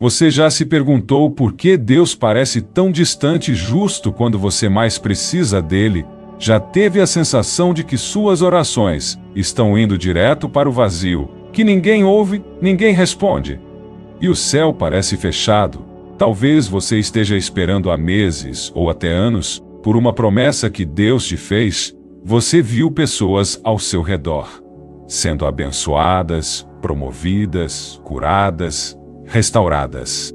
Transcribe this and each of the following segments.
Você já se perguntou por que Deus parece tão distante justo quando você mais precisa dele? Já teve a sensação de que suas orações estão indo direto para o vazio, que ninguém ouve, ninguém responde? E o céu parece fechado. Talvez você esteja esperando há meses ou até anos por uma promessa que Deus te fez. Você viu pessoas ao seu redor sendo abençoadas, promovidas, curadas, restauradas.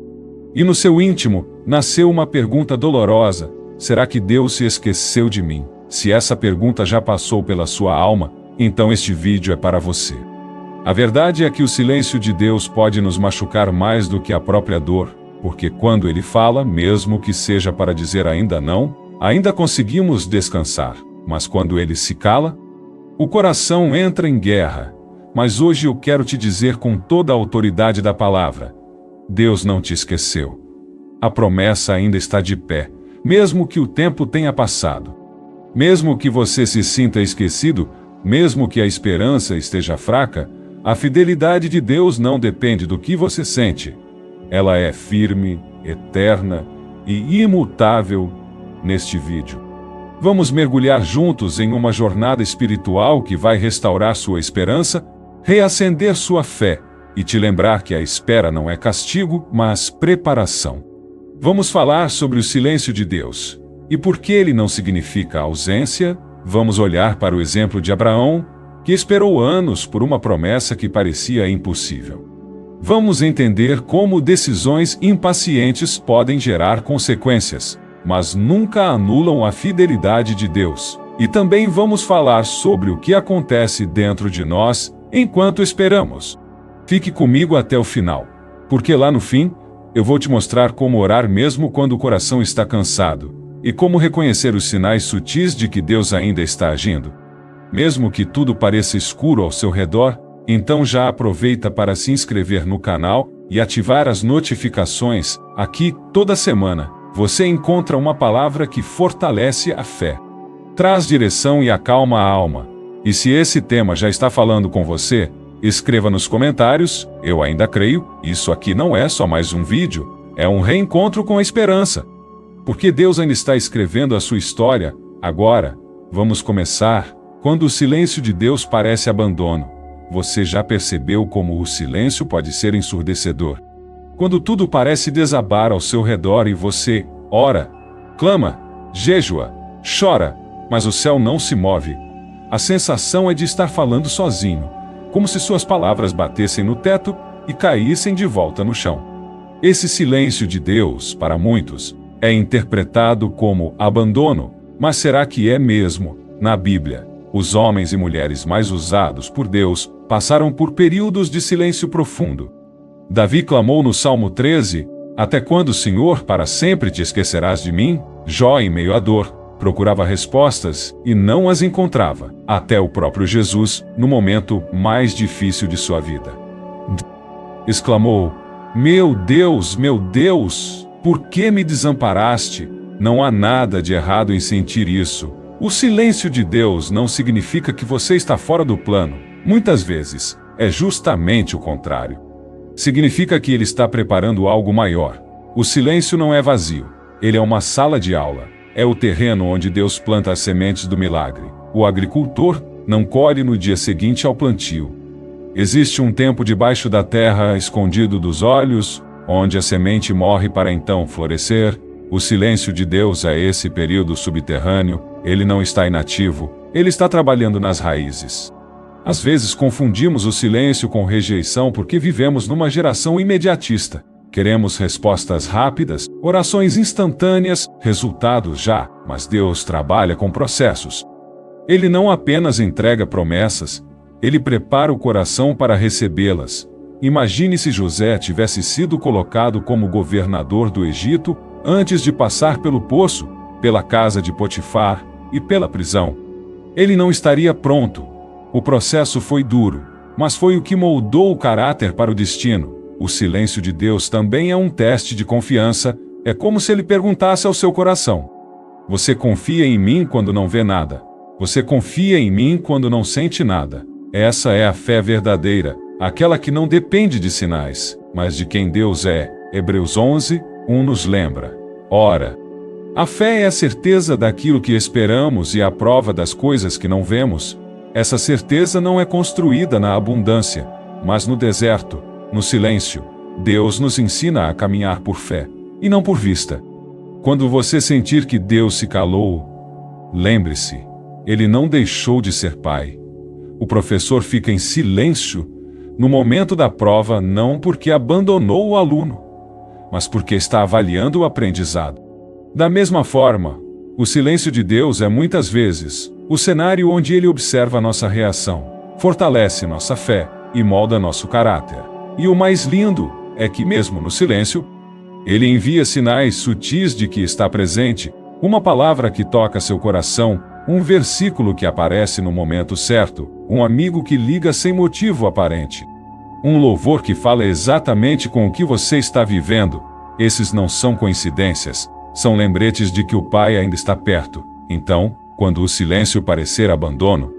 E no seu íntimo nasceu uma pergunta dolorosa: será que Deus se esqueceu de mim? Se essa pergunta já passou pela sua alma, então este vídeo é para você. A verdade é que o silêncio de Deus pode nos machucar mais do que a própria dor, porque quando Ele fala, mesmo que seja para dizer ainda não, ainda conseguimos descansar. Mas quando Ele se cala, o coração entra em guerra. Mas hoje eu quero te dizer com toda a autoridade da palavra: Deus não te esqueceu. A promessa ainda está de pé, mesmo que o tempo tenha passado. Mesmo que você se sinta esquecido, mesmo que a esperança esteja fraca, a fidelidade de Deus não depende do que você sente. Ela é firme, eterna e imutável. Neste vídeo, vamos mergulhar juntos em uma jornada espiritual que vai restaurar sua esperança, reacender sua fé e te lembrar que a espera não é castigo, mas preparação. Vamos falar sobre o silêncio de Deus. E por que ele não significa ausência, vamos olhar para o exemplo de Abraão, que esperou anos por uma promessa que parecia impossível. Vamos entender como decisões impacientes podem gerar consequências, mas nunca anulam a fidelidade de Deus. E também vamos falar sobre o que acontece dentro de nós enquanto esperamos. Fique comigo até o final, porque lá no fim, eu vou te mostrar como orar mesmo quando o coração está cansado, e como reconhecer os sinais sutis de que Deus ainda está agindo. Mesmo que tudo pareça escuro ao seu redor, então já aproveita para se inscrever no canal e ativar as notificações. Aqui, toda semana, você encontra uma palavra que fortalece a fé, traz direção e acalma a alma. E se esse tema já está falando com você, escreva nos comentários: eu ainda creio, isso aqui não é só mais um vídeo, é um reencontro com a esperança. Porque Deus ainda está escrevendo a sua história. Agora, vamos começar. Quando o silêncio de Deus parece abandono, você já percebeu como o silêncio pode ser ensurdecedor? Quando tudo parece desabar ao seu redor e você ora, clama, jejua, chora, mas o céu não se move. A sensação é de estar falando sozinho, como se suas palavras batessem no teto e caíssem de volta no chão. Esse silêncio de Deus, para muitos, é interpretado como abandono, mas será que é mesmo? Na Bíblia, os homens e mulheres mais usados por Deus passaram por períodos de silêncio profundo. Davi clamou no Salmo 13: até quando, Senhor, para sempre te esquecerás de mim? Jó, em meio à dor, procurava respostas e não as encontrava. Até o próprio Jesus, no momento mais difícil de sua vida, exclamou: meu Deus, por que me desamparaste? Não há nada de errado em sentir isso. O silêncio de Deus não significa que você está fora do plano. Muitas vezes, é justamente o contrário. Significa que Ele está preparando algo maior. O silêncio não é vazio. Ele é uma sala de aula. É o terreno onde Deus planta as sementes do milagre. O agricultor não colhe no dia seguinte ao plantio. Existe um tempo debaixo da terra, escondido dos olhos, onde a semente morre para então florescer. O silêncio de Deus é esse período subterrâneo. Ele não está inativo, ele está trabalhando nas raízes. Às vezes confundimos o silêncio com rejeição porque vivemos numa geração imediatista. Queremos respostas rápidas, orações instantâneas, resultados já, mas Deus trabalha com processos. Ele não apenas entrega promessas, ele prepara o coração para recebê-las. Imagine se José tivesse sido colocado como governador do Egito antes de passar pelo poço, pela casa de Potifar e pela prisão. Ele não estaria pronto. O processo foi duro, mas foi o que moldou o caráter para o destino. O silêncio de Deus também é um teste de confiança. É como se ele perguntasse ao seu coração: você confia em mim quando não vê nada? Você confia em mim quando não sente nada? Essa é a fé verdadeira, aquela que não depende de sinais, mas de quem Deus é. Hebreus 11, 1 nos lembra. Ora, a fé é a certeza daquilo que esperamos e a prova das coisas que não vemos. Essa certeza não é construída na abundância, mas no deserto, no silêncio. Deus nos ensina a caminhar por fé, e não por vista. Quando você sentir que Deus se calou, lembre-se, Ele não deixou de ser Pai. O professor fica em silêncio no momento da prova não porque abandonou o aluno, mas porque está avaliando o aprendizado. Da mesma forma, o silêncio de Deus é muitas vezes o cenário onde Ele observa nossa reação, fortalece nossa fé e molda nosso caráter. E o mais lindo é que mesmo no silêncio, Ele envia sinais sutis de que está presente, uma palavra que toca seu coração, um versículo que aparece no momento certo, um amigo que liga sem motivo aparente, um louvor que fala exatamente com o que você está vivendo. Esses não são coincidências, são lembretes de que o Pai ainda está perto. Então, quando o silêncio parecer abandono,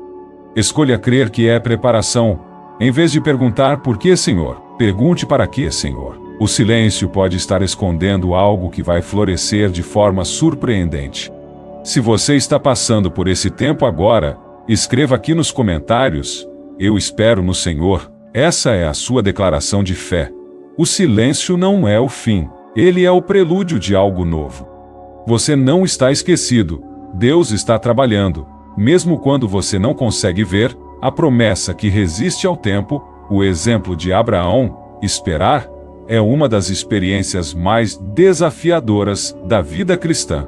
escolha crer que é preparação. Em vez de perguntar por que, Senhor, pergunte para que, Senhor. O silêncio pode estar escondendo algo que vai florescer de forma surpreendente. Se você está passando por esse tempo agora, escreva aqui nos comentários: eu espero no Senhor. Essa é a sua declaração de fé. O silêncio não é o fim, ele é o prelúdio de algo novo. Você não está esquecido, Deus está trabalhando, mesmo quando você não consegue ver, a promessa que resiste ao tempo, o exemplo de Abraão, esperar, é uma das experiências mais desafiadoras da vida cristã.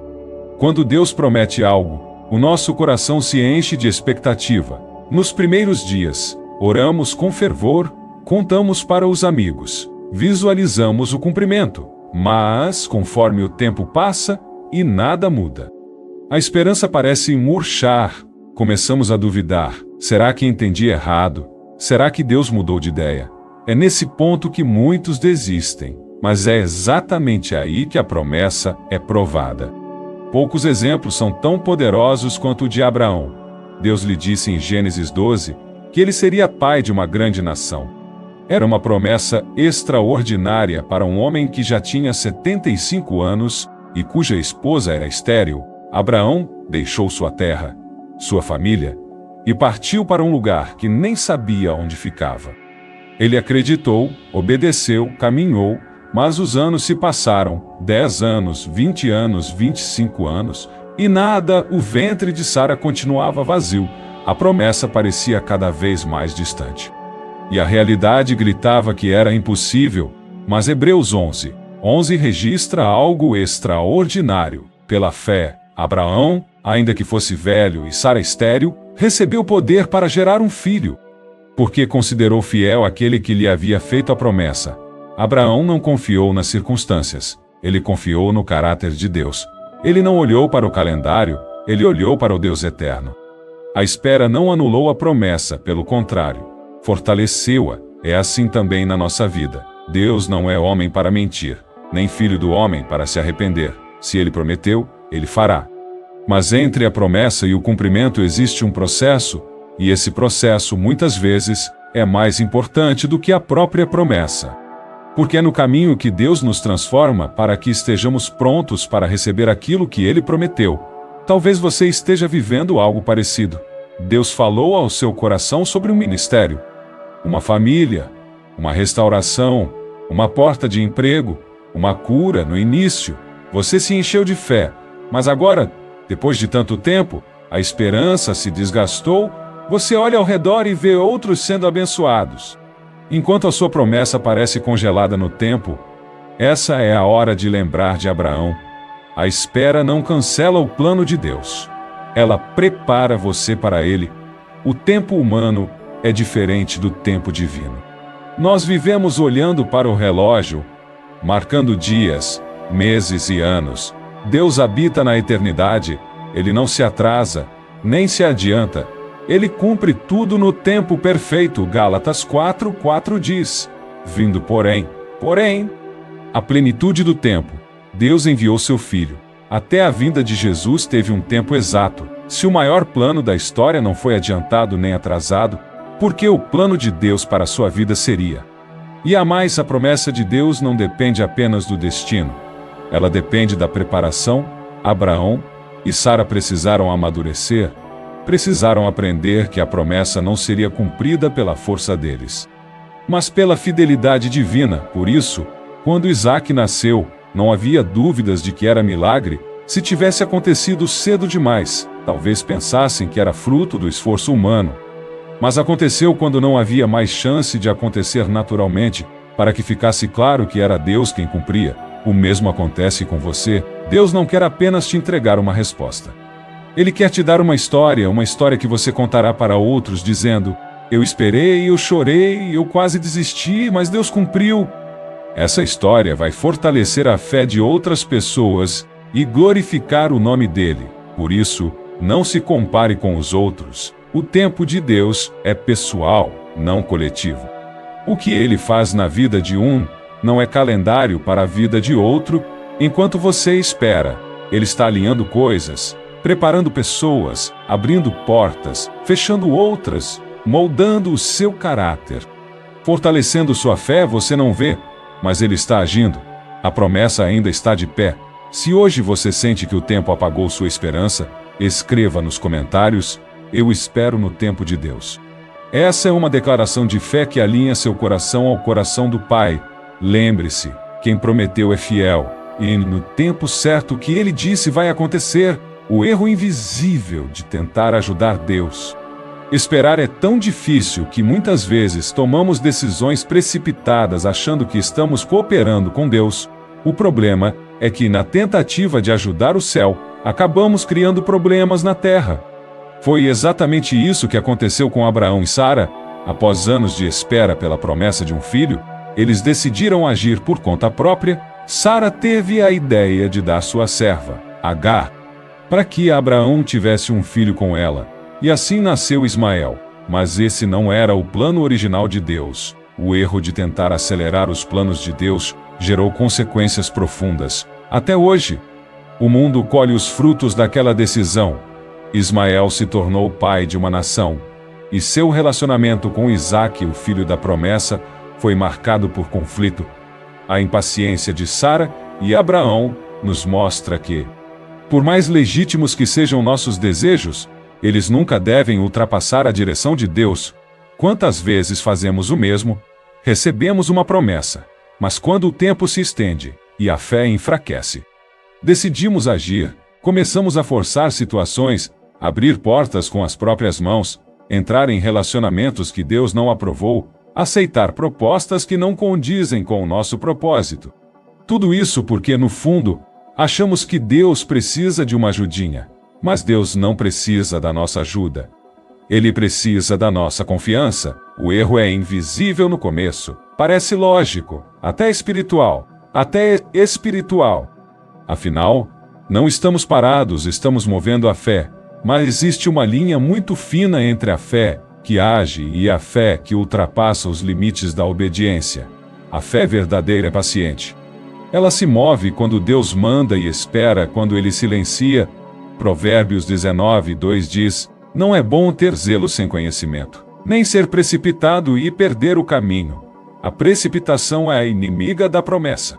Quando Deus promete algo, o nosso coração se enche de expectativa. Nos primeiros dias, oramos com fervor, contamos para os amigos, visualizamos o cumprimento, mas, conforme o tempo passa, e nada muda. A esperança parece murchar, começamos a duvidar: será que entendi errado? Será que Deus mudou de ideia? É nesse ponto que muitos desistem, mas é exatamente aí que a promessa é provada. Poucos exemplos são tão poderosos quanto o de Abraão. Deus lhe disse em Gênesis 12 que ele seria pai de uma grande nação. Era uma promessa extraordinária para um homem que já tinha 75 anos e cuja esposa era estéril. Abraão deixou sua terra, sua família, e partiu para um lugar que nem sabia onde ficava. Ele acreditou, obedeceu, caminhou, mas os anos se passaram, 10 anos, 20 anos, 25 anos, e nada, o ventre de Sara continuava vazio. A promessa parecia cada vez mais distante. E a realidade gritava que era impossível, mas Hebreus 11 registra algo extraordinário. Pela fé, Abraão, ainda que fosse velho e Sara estéril, recebeu poder para gerar um filho, porque considerou fiel aquele que lhe havia feito a promessa. Abraão não confiou nas circunstâncias, ele confiou no caráter de Deus. Ele não olhou para o calendário, ele olhou para o Deus eterno. A espera não anulou a promessa, pelo contrário, fortaleceu-a. É assim também na nossa vida. Deus não é homem para mentir, nem filho do homem para se arrepender. Se ele prometeu, ele fará. Mas entre a promessa e o cumprimento existe um processo, e esse processo, muitas vezes, é mais importante do que a própria promessa. Porque é no caminho que Deus nos transforma para que estejamos prontos para receber aquilo que Ele prometeu. Talvez você esteja vivendo algo parecido. Deus falou ao seu coração sobre um ministério, uma família, uma restauração, uma porta de emprego, uma cura no início. Você se encheu de fé, mas agora, depois de tanto tempo, a esperança se desgastou. Você olha ao redor e vê outros sendo abençoados. Enquanto a sua promessa parece congelada no tempo, essa é a hora de lembrar de Abraão. A espera não cancela o plano de Deus. Ela prepara você para ele. O tempo humano é diferente do tempo divino. Nós vivemos olhando para o relógio, marcando dias, meses e anos. Deus habita na eternidade, ele não se atrasa, nem se adianta. Ele cumpre tudo no tempo perfeito. Gálatas 4:4 diz: vindo porém, a plenitude do tempo, Deus enviou seu Filho. Até a vinda de Jesus teve um tempo exato. Se o maior plano da história não foi adiantado nem atrasado, porque o plano de Deus para a sua vida seria E a mais, a promessa de Deus não depende apenas do destino. Ela depende da preparação. Abraão e Sara precisaram amadurecer, precisaram aprender que a promessa não seria cumprida pela força deles, mas pela fidelidade divina. Por isso, quando Isaque nasceu, não havia dúvidas de que era milagre. Se tivesse acontecido cedo demais, talvez pensassem que era fruto do esforço humano. Mas aconteceu quando não havia mais chance de acontecer naturalmente, para que ficasse claro que era Deus quem cumpria. O mesmo acontece com você. Deus não quer apenas te entregar uma resposta. Ele quer te dar uma história que você contará para outros, dizendo: eu esperei, eu chorei, eu quase desisti, mas Deus cumpriu. Essa história vai fortalecer a fé de outras pessoas e glorificar o nome dele. Por isso, não se compare com os outros. O tempo de Deus é pessoal, não coletivo. O que ele faz na vida de um não é calendário para a vida de outro. Enquanto você espera, ele está alinhando coisas, preparando pessoas, abrindo portas, fechando outras, moldando o seu caráter. Fortalecendo sua fé, você não vê, mas ele está agindo. A promessa ainda está de pé. Se hoje você sente que o tempo apagou sua esperança, escreva nos comentários: eu espero no tempo de Deus. Essa é uma declaração de fé que alinha seu coração ao coração do Pai. Lembre-se, quem prometeu é fiel, e no tempo certo que ele disse vai acontecer. O erro invisível de tentar ajudar Deus. Esperar é tão difícil que muitas vezes tomamos decisões precipitadas achando que estamos cooperando com Deus. O problema é que, na tentativa de ajudar o céu, acabamos criando problemas na terra. Foi exatamente isso que aconteceu com Abraão e Sara. Após anos de espera pela promessa de um filho, eles decidiram agir por conta própria. Sara teve a ideia de dar sua serva, Agar, para que Abraão tivesse um filho com ela. E assim nasceu Ismael. Mas esse não era o plano original de Deus. O erro de tentar acelerar os planos de Deus gerou consequências profundas. Até hoje, o mundo colhe os frutos daquela decisão. Ismael se tornou pai de uma nação, e seu relacionamento com Isaque, o filho da promessa, foi marcado por conflito. A impaciência de Sara e Abraão nos mostra que, por mais legítimos que sejam nossos desejos, eles nunca devem ultrapassar a direção de Deus. Quantas vezes fazemos o mesmo? Recebemos uma promessa, mas quando o tempo se estende e a fé enfraquece, decidimos agir, começamos a forçar situações, abrir portas com as próprias mãos, entrar em relacionamentos que Deus não aprovou, aceitar propostas que não condizem com o nosso propósito. Tudo isso porque, no fundo, achamos que Deus precisa de uma ajudinha. Mas Deus não precisa da nossa ajuda. Ele precisa da nossa confiança. O erro é invisível no começo. Parece lógico, até espiritual. Afinal, não estamos parados, estamos movendo a fé. Mas existe uma linha muito fina entre a fé que age e a fé que ultrapassa os limites da obediência. A fé verdadeira é paciente. Ela se move quando Deus manda e espera quando ele silencia. Provérbios 19:2 diz: não é bom ter zelo sem conhecimento, nem ser precipitado e perder o caminho. A precipitação é a inimiga da promessa.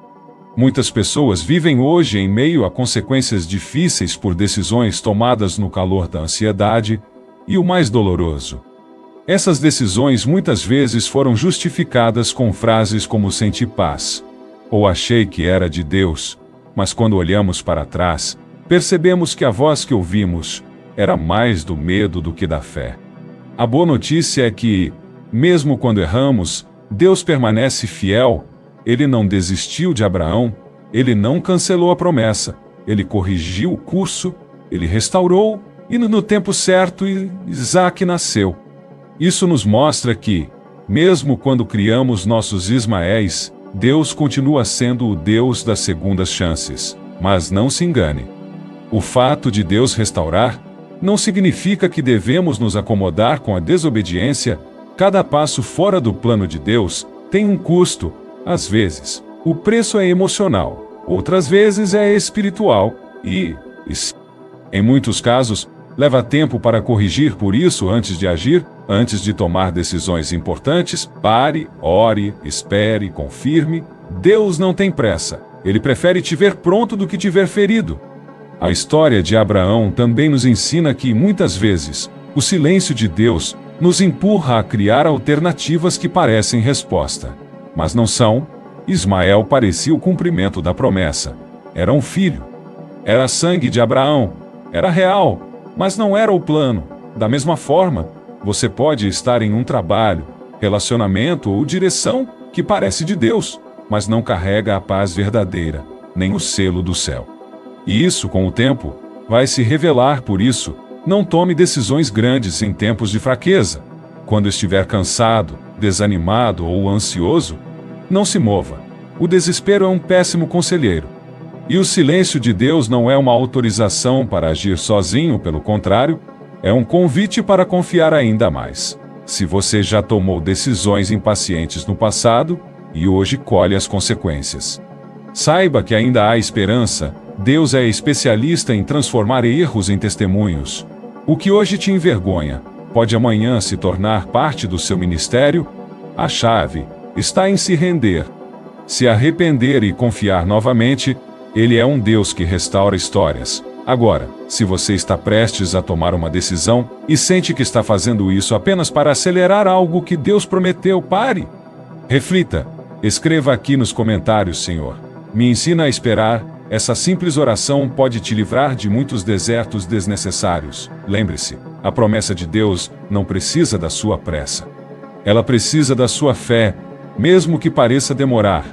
Muitas pessoas vivem hoje em meio a consequências difíceis por decisões tomadas no calor da ansiedade, e o mais doloroso. Essas decisões muitas vezes foram justificadas com frases como senti paz, ou achei que era de Deus, mas quando olhamos para trás, percebemos que a voz que ouvimos era mais do medo do que da fé. A boa notícia é que, mesmo quando erramos, Deus permanece fiel. Ele não desistiu de Abraão, ele não cancelou a promessa, ele corrigiu o curso, ele restaurou, e no tempo certo Isaque nasceu. Isso nos mostra que, mesmo quando criamos nossos Ismaéis, Deus continua sendo o Deus das segundas chances. Mas não se engane. O fato de Deus restaurar não significa que devemos nos acomodar com a desobediência. Cada passo fora do plano de Deus tem um custo. Às vezes, o preço é emocional, outras vezes é espiritual e, em muitos casos, leva tempo para corrigir. Por isso, antes de agir, Antes de tomar decisões importantes, pare, ore, espere, confirme. Deus não tem pressa. Ele prefere te ver pronto do que te ver ferido. A história de Abraão também nos ensina que, muitas vezes, o silêncio de Deus nos empurra a criar alternativas que parecem resposta, mas não são. Ismael parecia o cumprimento da promessa. Era um filho. Era sangue de Abraão. Era real, mas não era o plano. Da mesma forma, você pode estar em um trabalho, relacionamento ou direção que parece de Deus, mas não carrega a paz verdadeira, nem o selo do céu. E isso, com o tempo, vai se revelar. Por isso, não tome decisões grandes em tempos de fraqueza. Quando estiver cansado, desanimado ou ansioso, não se mova. O desespero é um péssimo conselheiro. E o silêncio de Deus não é uma autorização para agir sozinho, pelo contrário, é um convite para confiar ainda mais. Se você já tomou decisões impacientes no passado e hoje colhe as consequências, saiba que ainda há esperança. Deus é especialista em transformar erros em testemunhos. O que hoje te envergonha pode amanhã se tornar parte do seu ministério. A chave está em se render, se arrepender e confiar novamente. Ele é um Deus que restaura histórias. Agora, se você está prestes a tomar uma decisão e sente que está fazendo isso apenas para acelerar algo que Deus prometeu, pare. Reflita. Escreva aqui nos comentários: Senhor, me ensina a esperar. Essa simples oração pode te livrar de muitos desertos desnecessários. Lembre-se, a promessa de Deus não precisa da sua pressa. Ela precisa da sua fé, mesmo que pareça demorar.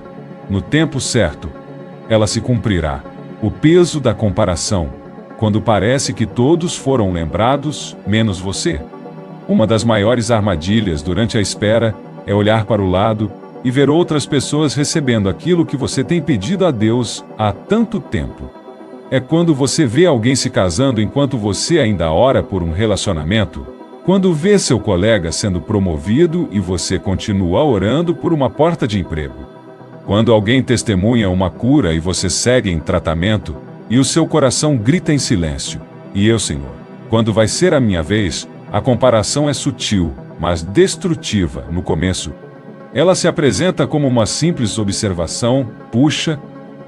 No tempo certo, ela se cumprirá. O peso da comparação, quando parece que todos foram lembrados, menos você. Uma das maiores armadilhas durante a espera é olhar para o lado e ver outras pessoas recebendo aquilo que você tem pedido a Deus há tanto tempo. É quando você vê alguém se casando enquanto você ainda ora por um relacionamento, quando vê seu colega sendo promovido e você continua orando por uma porta de emprego. Quando alguém testemunha uma cura e você segue em tratamento, e o seu coração grita em silêncio: e eu, Senhor, quando vai ser a minha vez? A comparação é sutil, mas destrutiva no começo. Ela se apresenta como uma simples observação: puxa,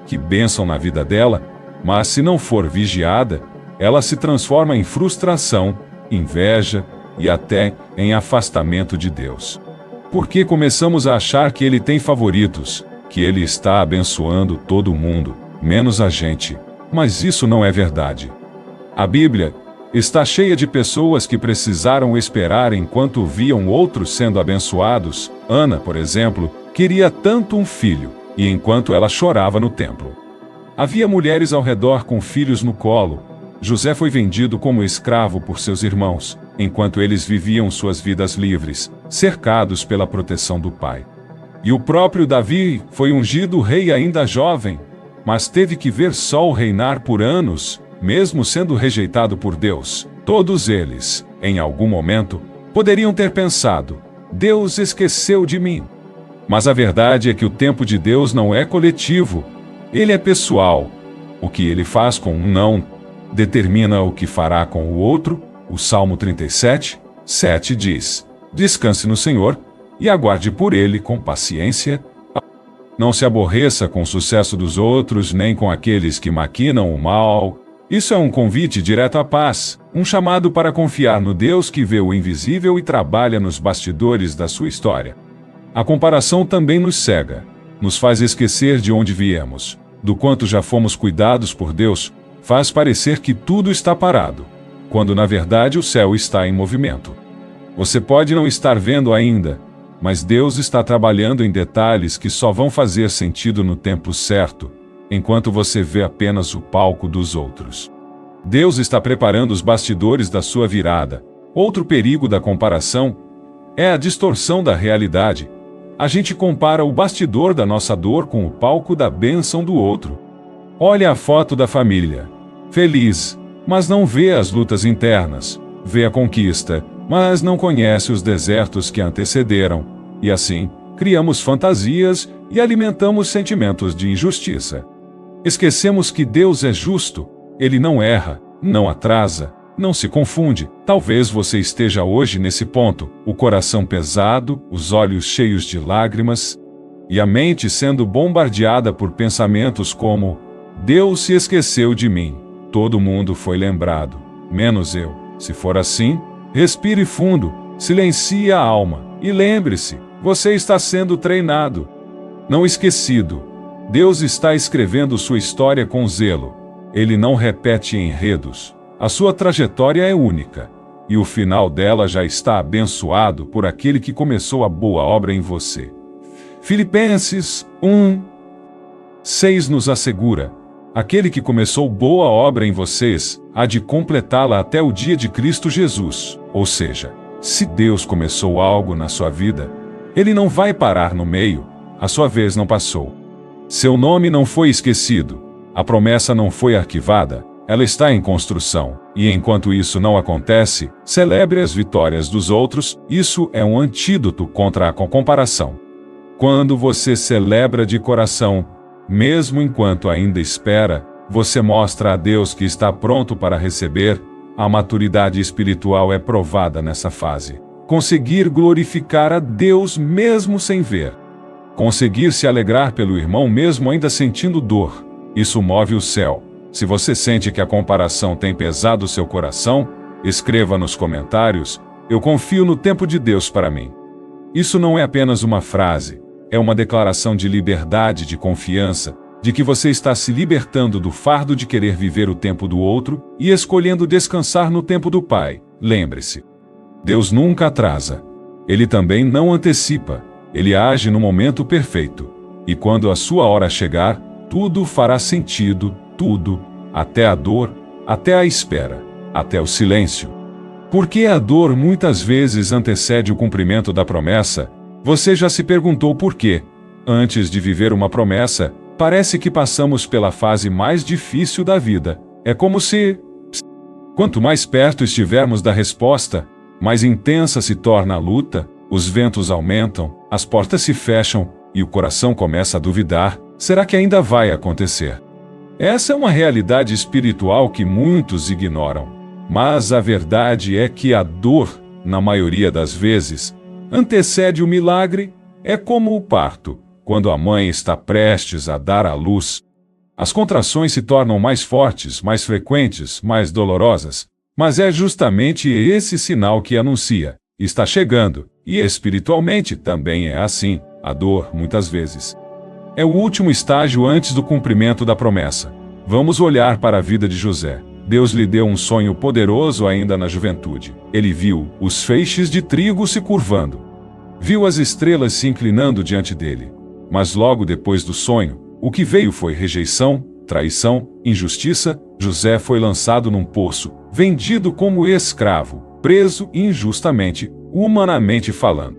que bênção na vida dela, mas se não for vigiada, ela se transforma em frustração, inveja e até em afastamento de Deus. Porque começamos a achar que Ele tem favoritos, que Ele está abençoando todo mundo, menos a gente. Mas isso não é verdade. A Bíblia está cheia de pessoas que precisaram esperar enquanto viam outros sendo abençoados. Ana, por exemplo, queria tanto um filho, e enquanto ela chorava no templo, havia mulheres ao redor com filhos no colo. José foi vendido como escravo por seus irmãos, enquanto eles viviam suas vidas livres, cercados pela proteção do pai. E o próprio Davi foi ungido rei ainda jovem, mas teve que ver Saul reinar por anos, mesmo sendo rejeitado por Deus. Todos eles, em algum momento, poderiam ter pensado: Deus esqueceu de mim. Mas a verdade é que o tempo de Deus não é coletivo, ele é pessoal. O que ele faz com um não determina o que fará com o outro. O Salmo 37, 7 diz: descanse no Senhor e aguarde por ele com paciência. Não se aborreça com o sucesso dos outros, nem com aqueles que maquinam o mal. Isso é um convite direto à paz, um chamado para confiar no Deus que vê o invisível e trabalha nos bastidores da sua história. A comparação também nos cega, nos faz esquecer de onde viemos, do quanto já fomos cuidados por Deus, faz parecer que tudo está parado, quando na verdade o céu está em movimento. Você pode não estar vendo ainda, mas Deus está trabalhando em detalhes que só vão fazer sentido no tempo certo, enquanto você vê apenas o palco dos outros. Deus está preparando os bastidores da sua virada. Outro perigo da comparação é a distorção da realidade. A gente compara o bastidor da nossa dor com o palco da bênção do outro. Olha a foto da família, feliz, mas não vê as lutas internas, vê a conquista, mas não conhece os desertos que antecederam, e assim, criamos fantasias e alimentamos sentimentos de injustiça. Esquecemos que Deus é justo, Ele não erra, não atrasa, Não se confunde, talvez você esteja hoje nesse ponto, o coração pesado, os olhos cheios de lágrimas, e a mente sendo bombardeada por pensamentos como: Deus se esqueceu de mim, todo mundo foi lembrado, menos eu. Se for assim, respire fundo, silencie a alma, e lembre-se, você está sendo treinado. Não esquecido. Deus está escrevendo sua história com zelo. Ele não repete enredos. A sua trajetória é única, e o final dela já está abençoado por aquele que começou a boa obra em você. Filipenses 1:6 nos assegura: aquele que começou boa obra em vocês, há de completá-la até o dia de Cristo Jesus. Ou seja, se Deus começou algo na sua vida, Ele não vai parar no meio, a sua vez não passou. Seu nome não foi esquecido, a promessa não foi arquivada, ela está em construção, e enquanto isso não acontece, celebre as vitórias dos outros, isso é um antídoto contra a comparação. Quando você celebra de coração, mesmo enquanto ainda espera, você mostra a Deus que está pronto para receber. A maturidade espiritual é provada nessa fase. Conseguir glorificar a Deus mesmo sem ver. Conseguir se alegrar pelo irmão mesmo ainda sentindo dor. Isso move o céu. Se você sente que a comparação tem pesado seu coração, escreva nos comentários: eu confio no tempo de Deus para mim. Isso não é apenas uma frase, é uma declaração de liberdade, de confiança, de que você está se libertando do fardo de querer viver o tempo do outro e escolhendo descansar no tempo do Pai. Lembre-se, Deus nunca atrasa. Ele também não antecipa. Ele age no momento perfeito. E quando a sua hora chegar, tudo fará sentido, tudo, até a dor, até a espera, até o silêncio. Porque a dor muitas vezes antecede o cumprimento da promessa. Você já se perguntou por quê? Antes de viver uma promessa, parece que passamos pela fase mais difícil da vida. É como se... Quanto mais perto estivermos da resposta, mais intensa se torna a luta, os ventos aumentam, as portas se fecham, e o coração começa a duvidar: será que ainda vai acontecer? Essa é uma realidade espiritual que muitos ignoram. Mas a verdade é que a dor, na maioria das vezes, antecede o milagre. É como o parto, quando a mãe está prestes a dar à luz. As contrações se tornam mais fortes, mais frequentes, mais dolorosas, mas é justamente esse sinal que anuncia: está chegando. E espiritualmente também é assim. A dor, muitas vezes, é o último estágio antes do cumprimento da promessa. Vamos olhar para a vida de José. Deus lhe deu um sonho poderoso ainda na juventude. Ele viu os feixes de trigo se curvando. Viu as estrelas se inclinando diante dele. Mas logo depois do sonho, o que veio foi rejeição, traição, injustiça. José foi lançado num poço, vendido como escravo, preso injustamente, humanamente falando.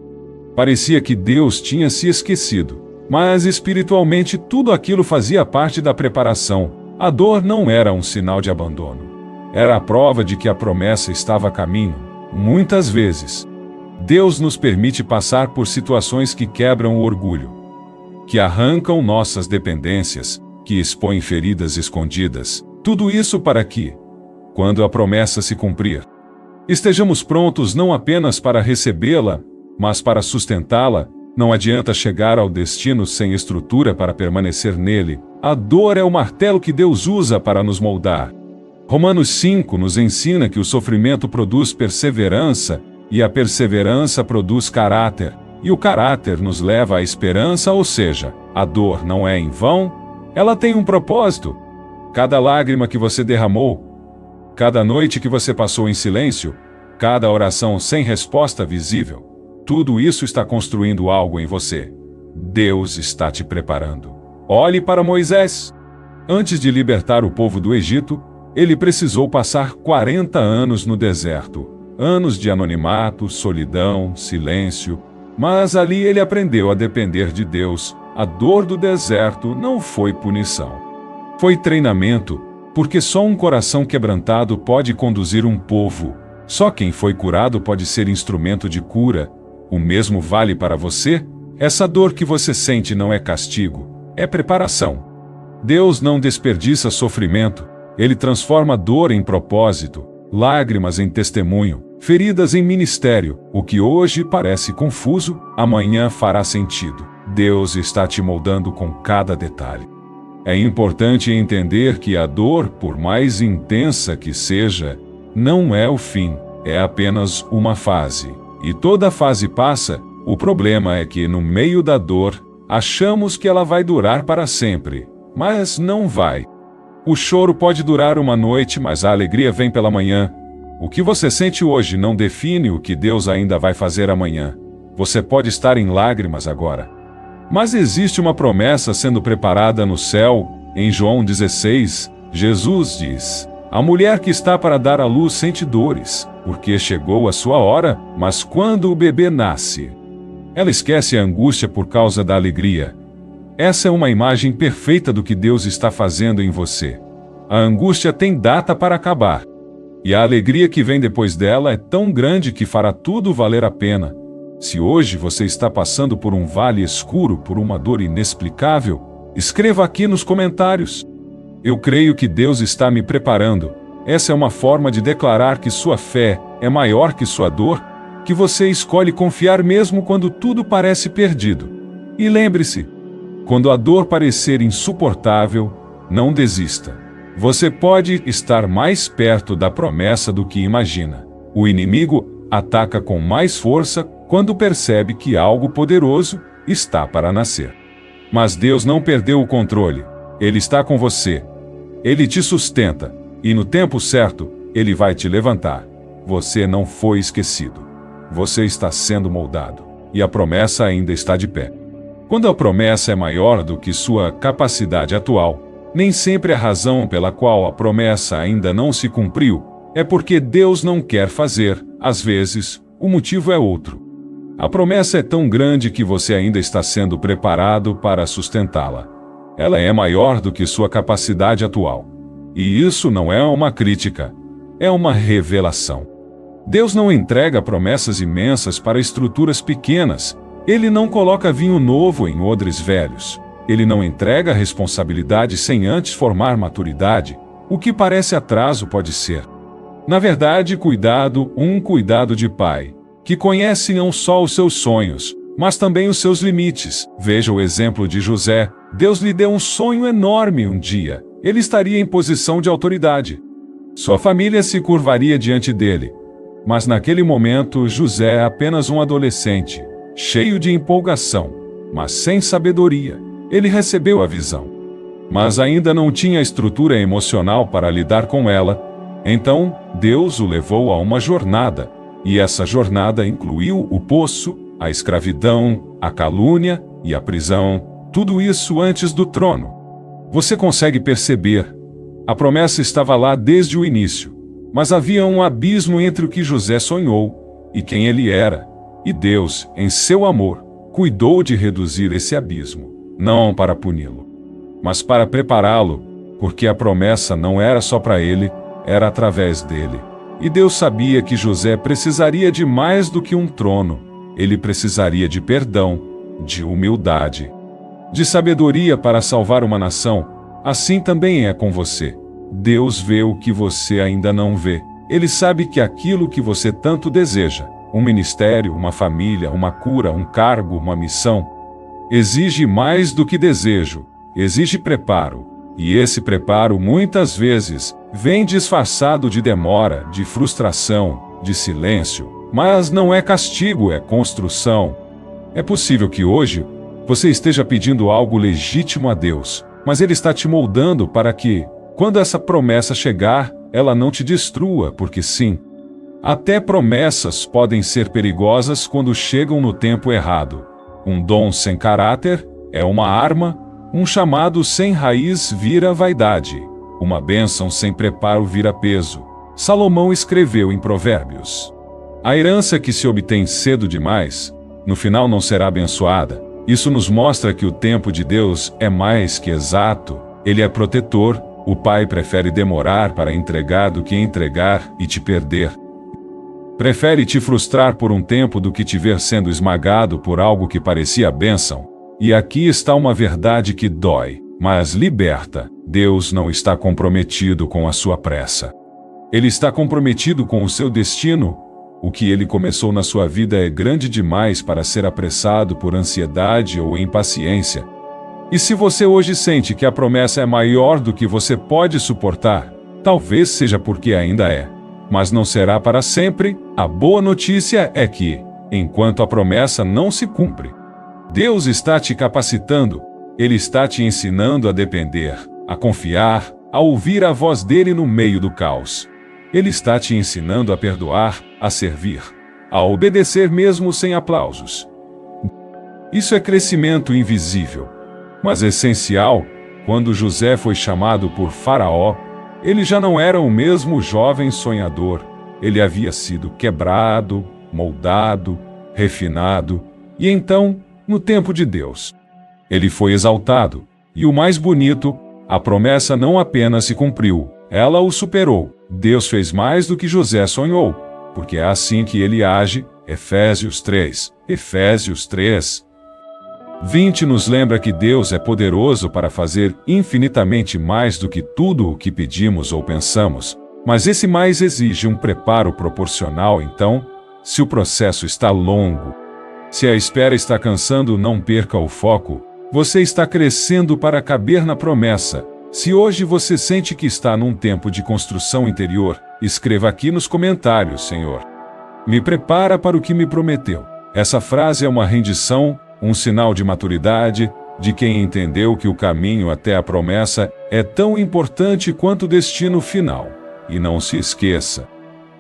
Parecia que Deus tinha se esquecido, mas espiritualmente tudo aquilo fazia parte da preparação. A dor não era um sinal de abandono. Era a prova de que a promessa estava a caminho. Muitas vezes, Deus nos permite passar por situações que quebram o orgulho, que arrancam nossas dependências, que expõem feridas escondidas. Tudo isso para que, quando a promessa se cumprir, estejamos prontos não apenas para recebê-la, mas para sustentá-la. Não adianta chegar ao destino sem estrutura para permanecer nele. A dor é o martelo que Deus usa para nos moldar. Romanos 5 nos ensina que o sofrimento produz perseverança, e a perseverança produz caráter, e o caráter nos leva à esperança, ou seja, a dor não é em vão, ela tem um propósito. Cada lágrima que você derramou, cada noite que você passou em silêncio, cada oração sem resposta visível, tudo isso está construindo algo em você. Deus está te preparando. Olhe para Moisés. Antes de libertar o povo do Egito, ele precisou passar 40 anos no deserto. Anos de anonimato, solidão, silêncio. Mas ali ele aprendeu a depender de Deus. A dor do deserto não foi punição. Foi treinamento, porque só um coração quebrantado pode conduzir um povo. Só quem foi curado pode ser instrumento de cura. O mesmo vale para você. Essa dor que você sente não é castigo, é preparação. Deus não desperdiça sofrimento, Ele transforma dor em propósito. lágrimas em testemunho, feridas em ministério. O que hoje parece confuso, amanhã fará sentido. Deus está te moldando com cada detalhe. É importante entender que a dor, por mais intensa que seja, não é o fim, é apenas uma fase. E toda fase passa. O problema é que, no meio da dor, achamos que ela vai durar para sempre, mas não vai. O choro pode durar uma noite, mas a alegria vem pela manhã. O que você sente hoje não define o que Deus ainda vai fazer amanhã. Você pode estar em lágrimas agora, mas existe uma promessa sendo preparada no céu. Em João 16, Jesus diz: a mulher que está para dar à luz sente dores, porque chegou a sua hora, mas quando o bebê nasce, ela esquece a angústia por causa da alegria. Essa é uma imagem perfeita do que Deus está fazendo em você. A angústia tem data para acabar, e a alegria que vem depois dela é tão grande que fará tudo valer a pena. Se hoje você está passando por um vale escuro, por uma dor inexplicável, escreva aqui nos comentários: eu creio que Deus está me preparando. Essa é uma forma de declarar que sua fé é maior que sua dor, que você escolhe confiar mesmo quando tudo parece perdido. E lembre-se, quando a dor parecer insuportável, não desista. Você pode estar mais perto da promessa do que imagina. O inimigo ataca com mais força quando percebe que algo poderoso está para nascer. Mas Deus não perdeu o controle. Ele está com você. Ele te sustenta. E no tempo certo, Ele vai te levantar. Você não foi esquecido. Você está sendo moldado. E a promessa ainda está de pé. Quando a promessa é maior do que sua capacidade atual, nem sempre a razão pela qual a promessa ainda não se cumpriu é porque Deus não quer fazer. Às vezes, o motivo é outro. A promessa é tão grande que você ainda está sendo preparado para sustentá-la. Ela é maior do que sua capacidade atual. E isso não é uma crítica, é uma revelação. Deus não entrega promessas imensas para estruturas pequenas. Ele não coloca vinho novo em odres velhos. Ele não entrega responsabilidade sem antes formar maturidade. O que parece atraso pode ser, na verdade, um cuidado de pai, que conhece não só os seus sonhos, mas também os seus limites. Veja o exemplo de José. Deus lhe deu um sonho enorme um dia. Ele estaria em posição de autoridade. Sua família se curvaria diante dele. Mas naquele momento, José é apenas um adolescente, cheio de empolgação, mas sem sabedoria. Ele recebeu a visão, mas ainda não tinha estrutura emocional para lidar com ela. Então, Deus o levou a uma jornada, e essa jornada incluiu o poço, a escravidão, a calúnia e a prisão, tudo isso antes do trono. Você consegue perceber? A promessa estava lá desde o início, mas havia um abismo entre o que José sonhou e quem ele era, e Deus, em seu amor, cuidou de reduzir esse abismo, não para puni-lo, mas para prepará-lo, porque a promessa não era só para ele, era através dele. E Deus sabia que José precisaria de mais do que um trono. Ele precisaria de perdão, de humildade, de sabedoria para salvar uma nação. Assim também é com você. Deus vê o que você ainda não vê. Ele sabe que aquilo que você tanto deseja, um ministério, uma família, uma cura, um cargo, uma missão, exige mais do que desejo, exige preparo. E esse preparo muitas vezes vem disfarçado de demora, de frustração, de silêncio, mas não é castigo, é construção. É possível que hoje você esteja pedindo algo legítimo a Deus, mas Ele está te moldando para que, quando essa promessa chegar, ela não te destrua, porque sim, até promessas podem ser perigosas quando chegam no tempo errado. Um dom sem caráter é uma arma, um chamado sem raiz vira vaidade, uma bênção sem preparo vira peso. Salomão escreveu em Provérbios: a herança que se obtém cedo demais, no final não será abençoada. Isso nos mostra que o tempo de Deus é mais que exato. Ele é protetor. O pai prefere demorar para entregar do que entregar e te perder. Prefere te frustrar por um tempo do que te ver sendo esmagado por algo que parecia bênção. E aqui está uma verdade que dói, mas liberta. Deus não está comprometido com a sua pressa. Ele está comprometido com o seu destino. O que ele começou na sua vida é grande demais para ser apressado por ansiedade ou impaciência. E se você hoje sente que a promessa é maior do que você pode suportar, talvez seja porque ainda é. Mas não será para sempre. A boa notícia é que, enquanto a promessa não se cumpre, Deus está te capacitando. Ele está te ensinando a depender, a confiar, a ouvir a voz dele no meio do caos. Ele está te ensinando a perdoar, a servir, a obedecer mesmo sem aplausos. Isso é crescimento invisível, mas essencial. Quando José foi chamado por Faraó, ele já não era o mesmo jovem sonhador. Ele havia sido quebrado, moldado, refinado, e então, no tempo de Deus, ele foi exaltado. E o mais bonito, a promessa não apenas se cumpriu, ela o superou. Deus fez mais do que José sonhou, porque é assim que ele age. Efésios 3, 20 nos lembra que Deus é poderoso para fazer infinitamente mais do que tudo o que pedimos ou pensamos, mas esse mais exige um preparo proporcional. Então, se o processo está longo, se a espera está cansando, não perca o foco. Você está crescendo para caber na promessa. Se hoje você sente que está num tempo de construção interior, escreva aqui nos comentários: Senhor, me prepara para o que me prometeu. Essa frase é uma rendição, um sinal de maturidade, de quem entendeu que o caminho até a promessa é tão importante quanto o destino final. E não se esqueça: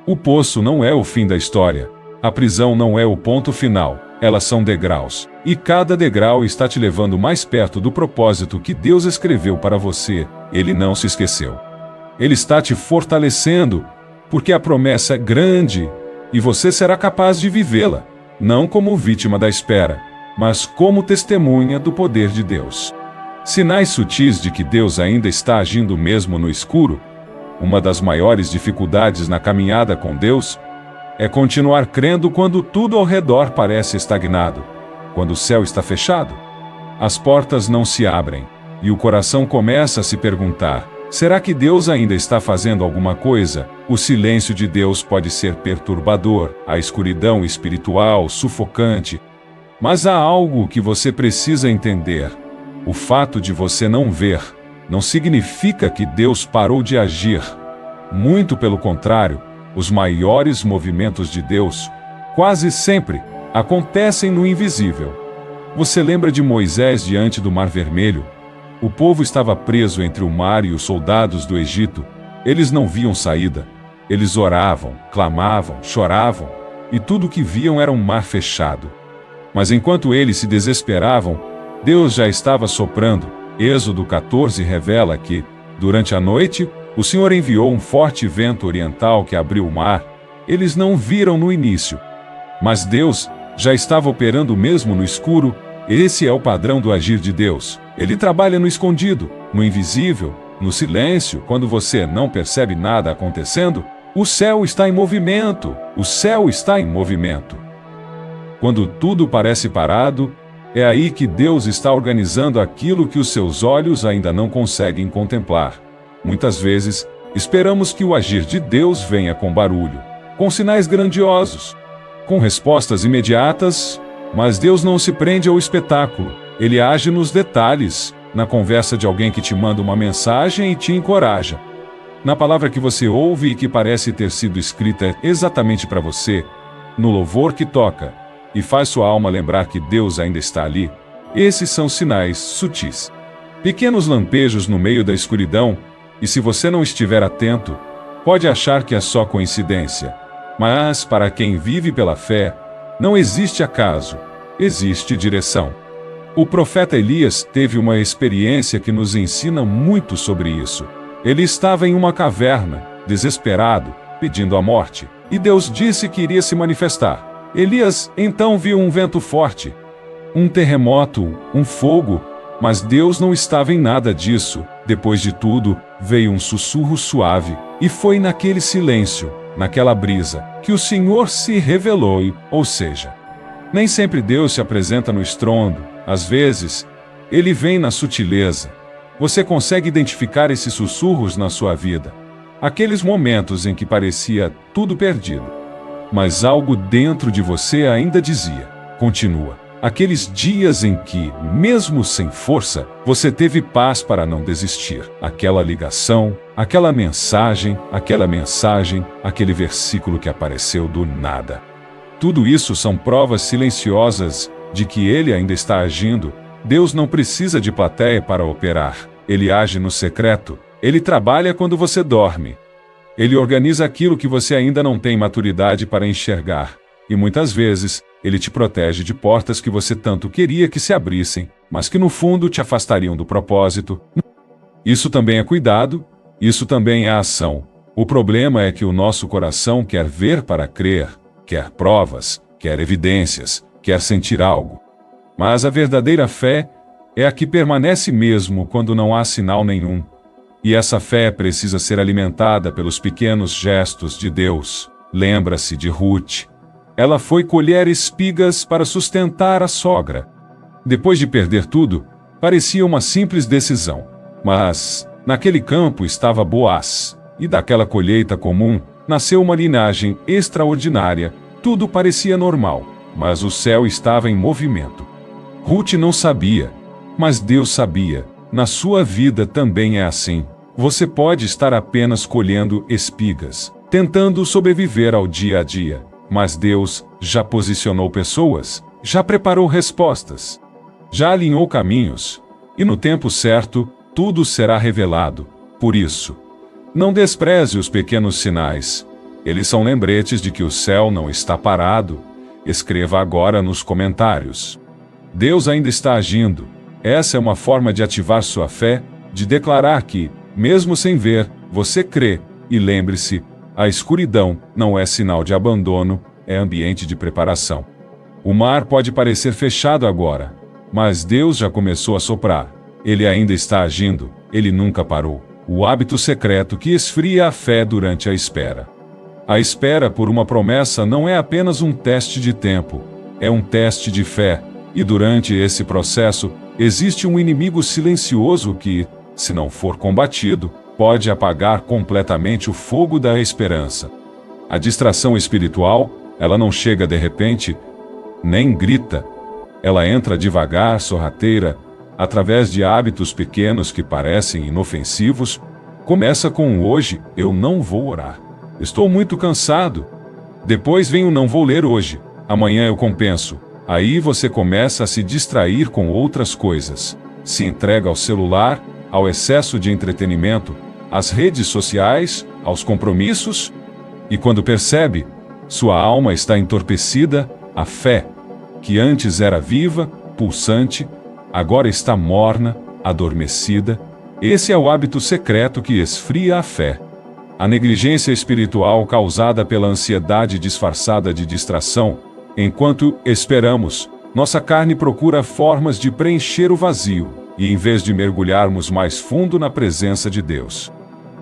o poço não é o fim da história. A prisão não é o ponto final. Elas são degraus, e cada degrau está te levando mais perto do propósito que Deus escreveu para você. Ele não se esqueceu. Ele está te fortalecendo, porque a promessa é grande, e você será capaz de vivê-la, não como vítima da espera, mas como testemunha do poder de Deus. Sinais sutis de que Deus ainda está agindo mesmo no escuro. Uma das maiores dificuldades na caminhada com Deus é continuar crendo quando tudo ao redor parece estagnado. Quando o céu está fechado, as portas não se abrem, e o coração começa a se perguntar: será que Deus ainda está fazendo alguma coisa? O silêncio de Deus pode ser perturbador, a escuridão espiritual sufocante. Mas há algo que você precisa entender: o fato de você não ver não significa que Deus parou de agir. Muito pelo contrário, os maiores movimentos de Deus, quase sempre, acontecem no invisível. Você lembra de Moisés diante do Mar Vermelho? O povo estava preso entre o mar e os soldados do Egito. Eles não viam saída. Eles oravam, clamavam, choravam, e tudo o que viam era um mar fechado. Mas enquanto eles se desesperavam, Deus já estava soprando. Êxodo 14 revela que, durante a noite, o Senhor enviou um forte vento oriental que abriu o mar. Eles não viram no início, mas Deus já estava operando mesmo no escuro. Esse é o padrão do agir de Deus. Ele trabalha no escondido, no invisível, no silêncio. Quando você não percebe nada acontecendo, o céu está em movimento. O céu está em movimento. Quando tudo parece parado, é aí que Deus está organizando aquilo que os seus olhos ainda não conseguem contemplar. Muitas vezes, esperamos que o agir de Deus venha com barulho, com sinais grandiosos, com respostas imediatas, mas Deus não se prende ao espetáculo. Ele age nos detalhes, na conversa de alguém que te manda uma mensagem e te encoraja, na palavra que você ouve e que parece ter sido escrita exatamente para você, no louvor que toca e faz sua alma lembrar que Deus ainda está ali. Esses são sinais sutis, pequenos lampejos no meio da escuridão. E se você não estiver atento, pode achar que é só coincidência. Mas, para quem vive pela fé, não existe acaso, existe direção. O profeta Elias teve uma experiência que nos ensina muito sobre isso. Ele estava em uma caverna, desesperado, pedindo a morte, e Deus disse que iria se manifestar. Elias então viu um vento forte, um terremoto, um fogo, mas Deus não estava em nada disso. Depois de tudo, veio um sussurro suave, e foi naquele silêncio, naquela brisa, que o Senhor se revelou. Ou seja, nem sempre Deus se apresenta no estrondo. Às vezes, Ele vem na sutileza. Você consegue identificar esses sussurros na sua vida? aqueles momentos em que parecia tudo perdido. Mas algo dentro de você ainda dizia: continua. Aqueles dias em que, mesmo sem força, você teve paz para não desistir. Aquela ligação, aquela mensagem, aquele versículo que apareceu do nada. Tudo isso são provas silenciosas de que Ele ainda está agindo. Deus não precisa de plateia para operar. Ele age no secreto. Ele trabalha quando você dorme. Ele organiza aquilo que você ainda não tem maturidade para enxergar. E muitas vezes, Ele te protege de portas que você tanto queria que se abrissem, mas que no fundo te afastariam do propósito. Isso também é cuidado, isso também é ação. O problema é que o nosso coração quer ver para crer, quer provas, quer evidências, quer sentir algo. Mas a verdadeira fé é a que permanece mesmo quando não há sinal nenhum. E essa fé precisa ser alimentada pelos pequenos gestos de Deus. Lembra-se de Ruth. Ela foi colher espigas para sustentar a sogra. Depois de perder tudo, parecia uma simples decisão. Mas, naquele campo estava Boaz, e daquela colheita comum, nasceu uma linhagem extraordinária. Tudo parecia normal, mas o céu estava em movimento. Ruth não sabia, mas Deus sabia. Na sua vida também é assim. Você pode estar apenas colhendo espigas, tentando sobreviver ao dia a dia. Mas Deus já posicionou pessoas, já preparou respostas, já alinhou caminhos, e no tempo certo, tudo será revelado. Por isso, não despreze os pequenos sinais. Eles são lembretes de que o céu não está parado. Escreva agora nos comentários: Deus ainda está agindo. Essa é uma forma de ativar sua fé, de declarar que, mesmo sem ver, você crê. E lembre-se, a escuridão não é sinal de abandono, é ambiente de preparação. O mar pode parecer fechado agora, mas Deus já começou a soprar. Ele ainda está agindo, ele nunca parou. O hábito secreto que esfria a fé durante a espera. A espera por uma promessa não é apenas um teste de tempo, é um teste de fé. E durante esse processo, existe um inimigo silencioso que, se não for combatido, pode apagar completamente o fogo da esperança. A distração espiritual, ela não chega de repente, nem grita. Ela entra devagar, sorrateira, através de hábitos pequenos que parecem inofensivos. Começa com o hoje, eu não vou orar. Estou muito cansado. Depois vem o não vou ler hoje, amanhã eu compenso. Aí você começa a se distrair com outras coisas. Se entrega ao celular, ao excesso de entretenimento, às redes sociais, aos compromissos, e quando percebe, sua alma está entorpecida, a fé, que antes era viva, pulsante, agora está morna, adormecida. Esse é o hábito secreto que esfria a fé. A negligência espiritual causada pela ansiedade disfarçada de distração. Enquanto esperamos, nossa carne procura formas de preencher o vazio, e em vez de mergulharmos mais fundo na presença de Deus,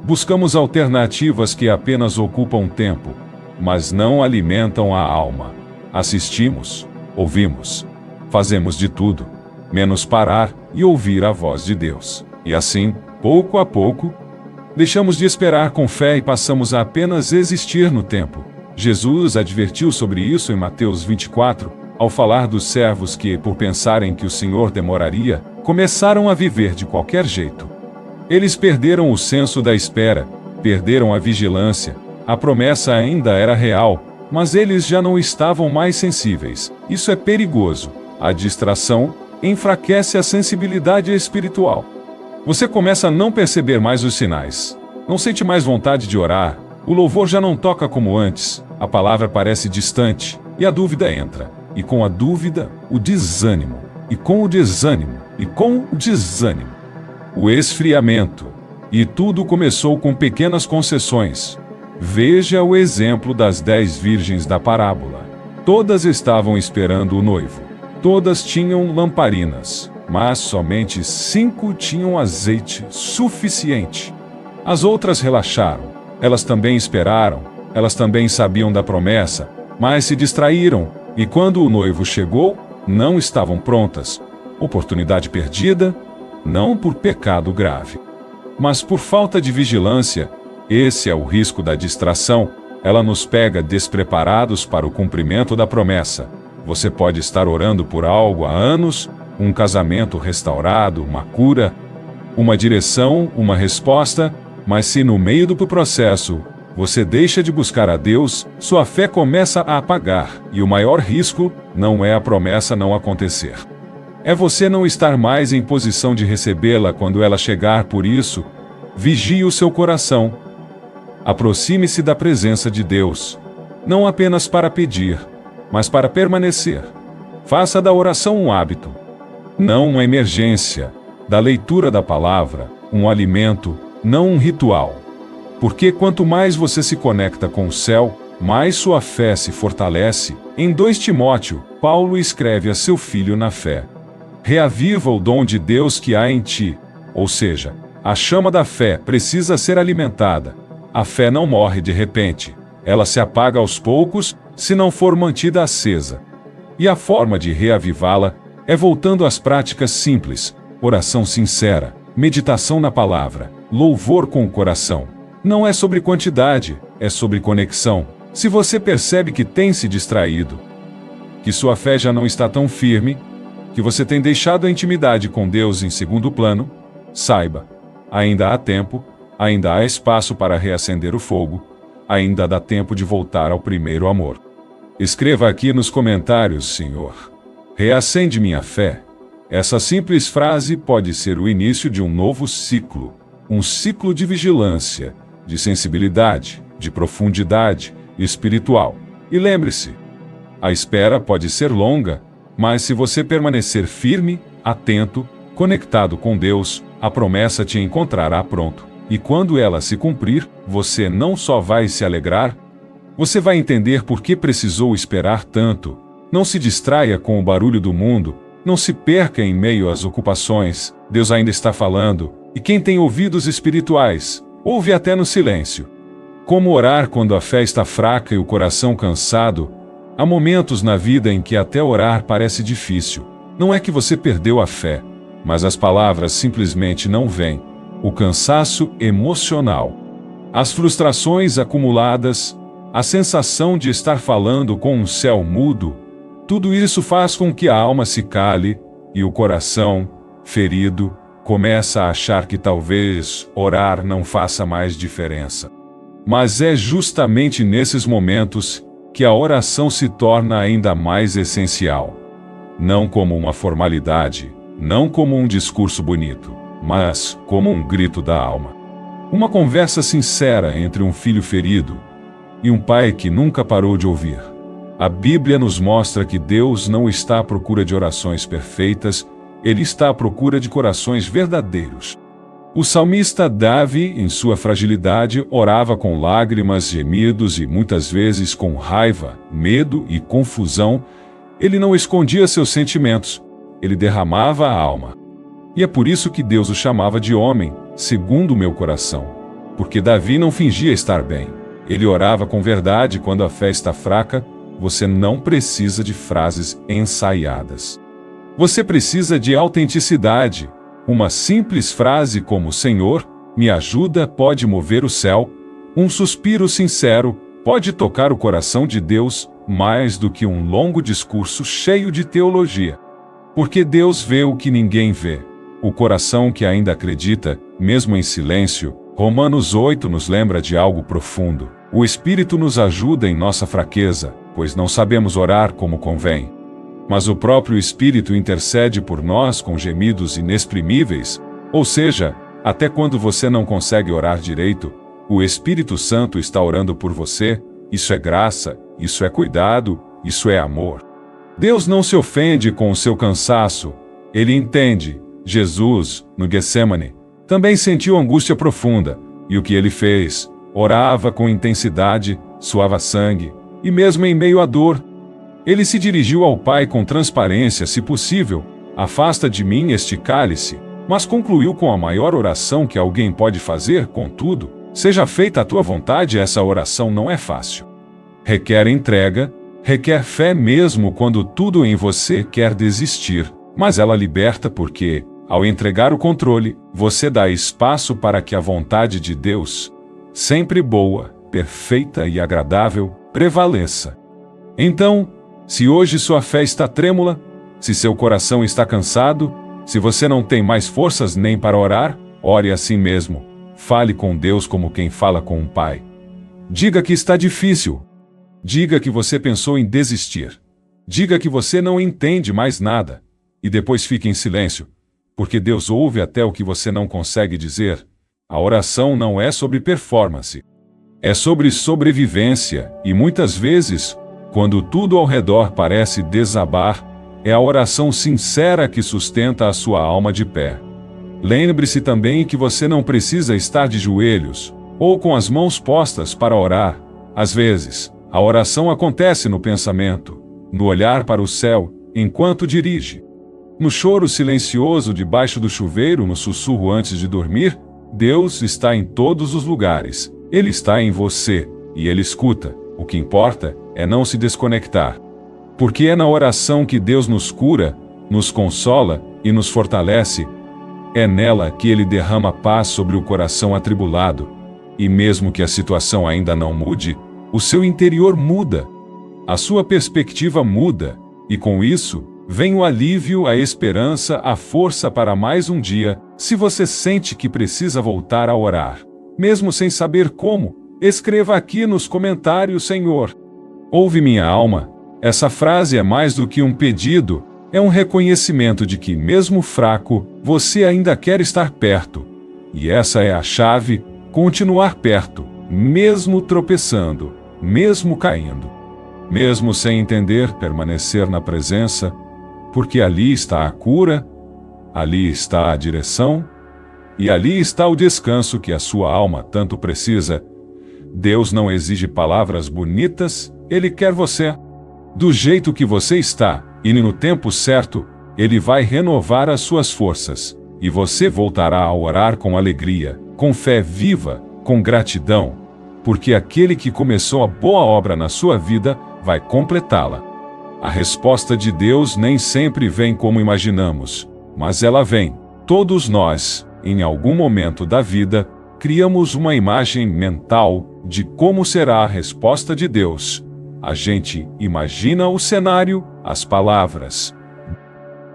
buscamos alternativas que apenas ocupam tempo, mas não alimentam a alma. Assistimos, ouvimos, fazemos de tudo, menos parar e ouvir a voz de Deus. E assim, pouco a pouco, deixamos de esperar com fé e passamos a apenas existir no tempo. Jesus advertiu sobre isso em Mateus 24, ao falar dos servos que, por pensarem que o Senhor demoraria, começaram a viver de qualquer jeito. Eles perderam o senso da espera, perderam a vigilância. A promessa ainda era real, mas eles já não estavam mais sensíveis. Isso é perigoso. A distração enfraquece a sensibilidade espiritual. Você começa a não perceber mais os sinais. Não sente mais vontade de orar. O louvor já não toca como antes. A palavra parece distante. E a dúvida entra. E com a dúvida, o desânimo. E com o desânimo. E com o desânimo, o esfriamento. E tudo começou com pequenas concessões. Veja o exemplo das 10 virgens da parábola. Todas estavam esperando o noivo. Todas tinham lamparinas, mas somente 5 tinham azeite suficiente. As outras relaxaram. Elas também esperaram. Elas também sabiam da promessa, mas se distraíram. E quando o noivo chegou, não estavam prontas. Oportunidade perdida, não por pecado grave, mas por falta de vigilância. Esse é o risco da distração. Ela nos pega despreparados para o cumprimento da promessa. Você pode estar orando por algo há anos, um casamento restaurado, uma cura, uma direção, uma resposta, mas se no meio do processo você deixa de buscar a Deus, sua fé começa a apagar, e o maior risco não é a promessa não acontecer. É você não estar mais em posição de recebê-la quando ela chegar. Por isso, vigie o seu coração. Aproxime-se da presença de Deus, não apenas para pedir, mas para permanecer. Faça da oração um hábito, não uma emergência, da leitura da palavra, um alimento, não um ritual. Porque quanto mais você se conecta com o céu, mais sua fé se fortalece. Em 2 Timóteo, Paulo escreve a seu filho na fé: reaviva o dom de Deus que há em ti. Ou seja, a chama da fé precisa ser alimentada. A fé não morre de repente. Ela se apaga aos poucos, se não for mantida acesa. E a forma de reavivá-la é voltando às práticas simples: oração sincera, meditação na palavra, louvor com o coração. Não é sobre quantidade, é sobre conexão. Se você percebe que tem se distraído, que sua fé já não está tão firme, que você tem deixado a intimidade com Deus em segundo plano, saiba, ainda há tempo, ainda há espaço para reacender o fogo, ainda dá tempo de voltar ao primeiro amor. Escreva aqui nos comentários: Senhor, reacende minha fé. Essa simples frase pode ser o início de um novo ciclo, um ciclo de vigilância, de sensibilidade, de profundidade espiritual. E lembre-se, a espera pode ser longa, mas se você permanecer firme, atento, conectado com Deus, a promessa te encontrará pronto. E quando ela se cumprir, você não só vai se alegrar, você vai entender por que precisou esperar tanto. Não se distraia com o barulho do mundo, não se perca em meio às ocupações. Deus ainda está falando, e quem tem ouvidos espirituais, ouve até no silêncio. Como orar quando a fé está fraca e o coração cansado? Há momentos na vida em que até orar parece difícil. Não é que você perdeu a fé, mas as palavras simplesmente não vêm. O cansaço emocional, as frustrações acumuladas, a sensação de estar falando com um céu mudo, tudo isso faz com que a alma se cale e o coração, ferido, começa a achar que talvez orar não faça mais diferença. Mas é justamente nesses momentos que a oração se torna ainda mais essencial. Não como uma formalidade, não como um discurso bonito, mas como um grito da alma. Uma conversa sincera entre um filho ferido e um pai que nunca parou de ouvir. A Bíblia nos mostra que Deus não está à procura de orações perfeitas, Ele está à procura de corações verdadeiros. O salmista Davi, em sua fragilidade, orava com lágrimas, gemidos e muitas vezes com raiva, medo e confusão. Ele não escondia seus sentimentos, ele derramava a alma. E é por isso que Deus o chamava de homem, segundo o meu coração. Porque Davi não fingia estar bem. Ele orava com verdade. Quando a fé está fraca, você não precisa de frases ensaiadas. Você precisa de autenticidade. Uma simples frase como Senhor, me ajuda pode mover o céu. Um suspiro sincero pode tocar o coração de Deus mais do que um longo discurso cheio de teologia. Porque Deus vê o que ninguém vê. O coração que ainda acredita, mesmo em silêncio. Romanos 8 nos lembra de algo profundo. O Espírito nos ajuda em nossa fraqueza, pois não sabemos orar como convém. Mas o próprio Espírito intercede por nós com gemidos inexprimíveis, ou seja, até quando você não consegue orar direito, o Espírito Santo está orando por você. Isso é graça, isso é cuidado, isso é amor. Deus não se ofende com o seu cansaço, Ele entende. Jesus, no Getsêmani, também sentiu angústia profunda, e o que ele fez? Orava com intensidade, suava sangue, e mesmo em meio à dor, ele se dirigiu ao Pai com transparência: se possível, afasta de mim este cálice, mas concluiu com a maior oração que alguém pode fazer: contudo, seja feita a tua vontade. Essa oração não é fácil. Requer entrega, requer fé mesmo quando tudo em você quer desistir, mas ela liberta porque, ao entregar o controle, você dá espaço para que a vontade de Deus sempre boa, perfeita e agradável, prevaleça. Então, se hoje sua fé está trêmula, se seu coração está cansado, se você não tem mais forças nem para orar, ore a si mesmo. Fale com Deus como quem fala com um pai. Diga que está difícil. Diga que você pensou em desistir. Diga que você não entende mais nada. E depois fique em silêncio, porque Deus ouve até o que você não consegue dizer. A oração não é sobre performance. É sobre sobrevivência, e muitas vezes, quando tudo ao redor parece desabar, é a oração sincera que sustenta a sua alma de pé. Lembre-se também que você não precisa estar de joelhos, ou com as mãos postas para orar. Às vezes, a oração acontece no pensamento, no olhar para o céu, enquanto dirige. No choro silencioso debaixo do chuveiro, no sussurro antes de dormir, Deus está em todos os lugares. Ele está em você, e Ele escuta. O que importa é não se desconectar. Porque é na oração que Deus nos cura, nos consola e nos fortalece. É nela que Ele derrama paz sobre o coração atribulado. E mesmo que a situação ainda não mude, o seu interior muda. A sua perspectiva muda, e com isso, vem o alívio, a esperança, a força para mais um dia. Se você sente que precisa voltar a orar, mesmo sem saber como, escreva aqui nos comentários: Senhor, ouve minha alma. Essa frase é mais do que um pedido, é um reconhecimento de que, mesmo fraco, você ainda quer estar perto. E essa é a chave: continuar perto, mesmo tropeçando, mesmo caindo. Mesmo sem entender, permanecer na presença, porque ali está a cura, ali está a direção, e ali está o descanso que a sua alma tanto precisa. Deus não exige palavras bonitas, Ele quer você. Do jeito que você está, e no tempo certo, Ele vai renovar as suas forças, e você voltará a orar com alegria, com fé viva, com gratidão, porque aquele que começou a boa obra na sua vida vai completá-la. A resposta de Deus nem sempre vem como imaginamos, mas ela vem. Todos nós, em algum momento da vida, criamos uma imagem mental de como será a resposta de Deus. A gente imagina o cenário, as palavras,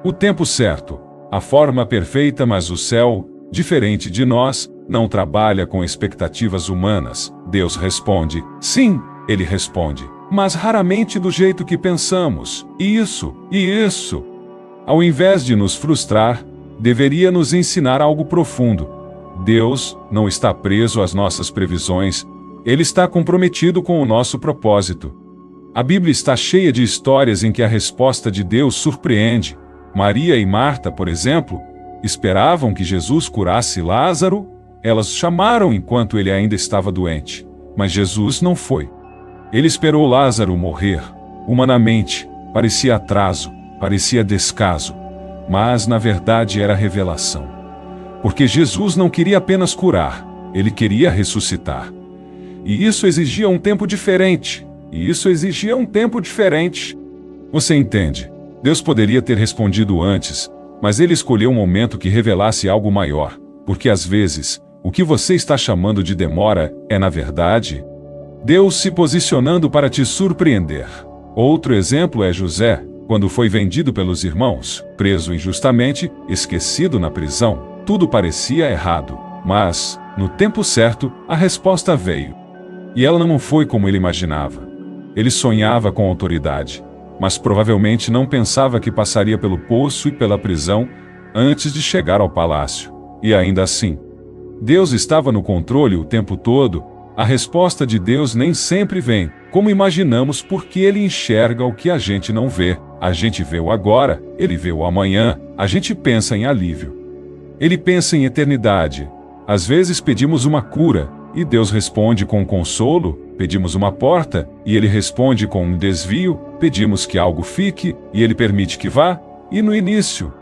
o tempo certo, a forma perfeita, mas o céu, diferente de nós, não trabalha com expectativas humanas. Deus responde, sim, Ele responde, mas raramente do jeito que pensamos. Isso. Ao invés de nos frustrar, deveria nos ensinar algo profundo. Deus não está preso às nossas previsões, Ele está comprometido com o nosso propósito. A Bíblia está cheia de histórias em que a resposta de Deus surpreende. Maria e Marta, por exemplo, esperavam que Jesus curasse Lázaro. Elas o chamaram enquanto ele ainda estava doente. Mas Jesus não foi. Ele esperou Lázaro morrer. Humanamente, parecia atraso, parecia descaso. Mas, na verdade, era revelação. Porque Jesus não queria apenas curar, Ele queria ressuscitar. E isso exigia um tempo diferente. Você entende? Deus poderia ter respondido antes, mas Ele escolheu um momento que revelasse algo maior. Porque às vezes, o que você está chamando de demora é, na verdade, Deus se posicionando para te surpreender. Outro exemplo é José, quando foi vendido pelos irmãos, preso injustamente, esquecido na prisão. Tudo parecia errado, mas, no tempo certo, a resposta veio. E ela não foi como ele imaginava. Ele sonhava com autoridade, mas provavelmente não pensava que passaria pelo poço e pela prisão antes de chegar ao palácio. E ainda assim, Deus estava no controle o tempo todo. A resposta de Deus nem sempre vem como imaginamos, porque Ele enxerga o que a gente não vê. A gente vê o agora, Ele vê o amanhã. A gente pensa em alívio. Ele pensa em eternidade. Às vezes pedimos uma cura, e Deus responde com consolo. Pedimos uma porta, e Ele responde com um desvio. Pedimos que algo fique, e Ele permite que vá. E no início,